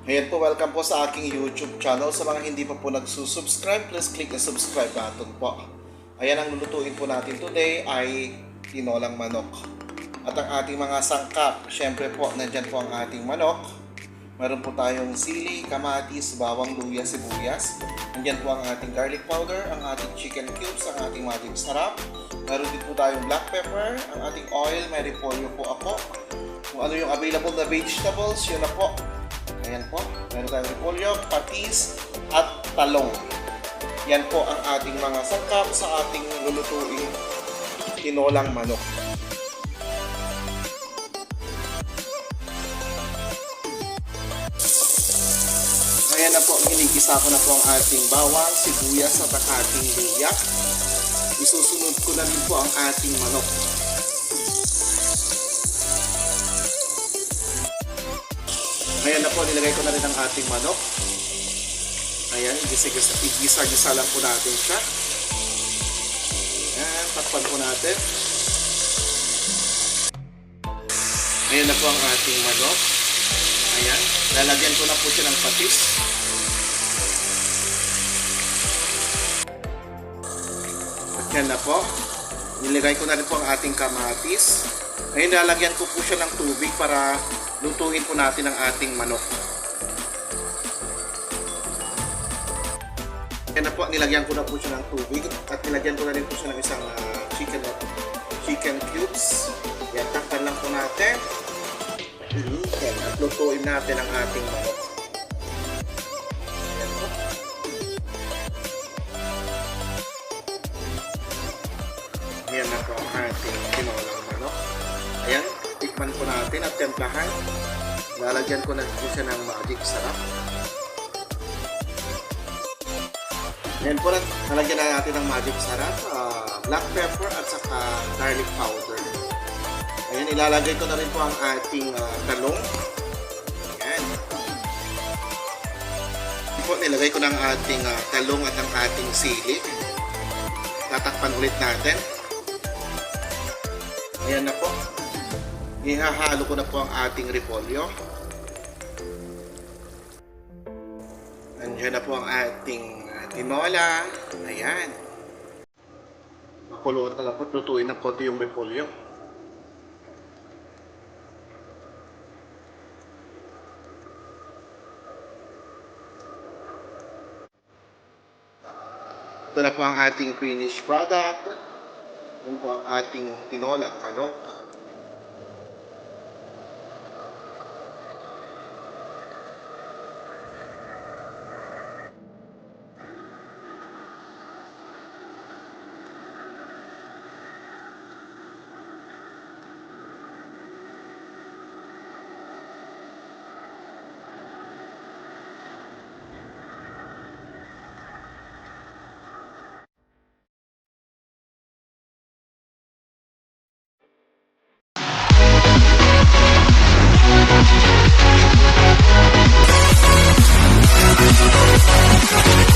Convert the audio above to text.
Ayan po, welcome po sa aking YouTube channel. Sa mga hindi pa po nagsusubscribe, please click the subscribe button po. Ayan, ang lulutuin po natin today ay tinolang manok. At ang ating mga sangkap, syempre po, nandyan po ang ating manok. Meron po tayong sili, kamatis, bawang, luya, sibuyas. Nandyan po ang ating garlic powder, ang ating chicken cubes, ang ating magic sarap. Meron din po tayong black pepper, ang ating oil, may repolyo po ako. Kung ano yung available na vegetables, yun na po. Ayan po, meron tayong repolyo, patis, at talong. Yan po ang ating mga sangkap sa ating lulutuing tinolang manok. Ayan na po, ginigisa ko na po ang ating bawang, sibuyas at ang ating luya. Isusunod ko na rin po ang ating manok. Ayan na po, nilagay ko na rin ang ating manok. Ayan, igisa-gisa lang po natin siya. Ayan, takpan po natin. Ayan na po ang ating manok. Ayan, lalagyan ko na po siya ng patis. At yan na po. Nilagay ko na rin po ang ating kamatis. Ngayon, lalagyan ko po siya ng tubig para lutuin po natin ang ating manok. Yan na po, nilagyan ko na po siya ng tubig at nilagyan ko na rin po siya ng isang chicken cubes. Yan, takpan lang po natin. Yan, at lutuin natin ang ating manok. Yan po. Yan na po ang ating tinolang manok. Ayan, tikman po natin at templahan. Lalagyan ko na po siya ng magic sarap. Ayan po, nalagyan na natin ng magic sarap, black pepper at saka garlic powder. Ayan, ilalagay ko na rin po ang ating talong. Ayan. Po, nilagay ko na ang ating talong at ang ating sili. Tatakpan ulit natin. Ayan na po. Ihahalo ko na po ang ating repolyo. Nandiyan na po ang ating tinola. Ayan. Makulo na lang po. Lutuin ng konti yung repolyo. Ito na po ang ating finished product. Ito po ang ating tinola manok.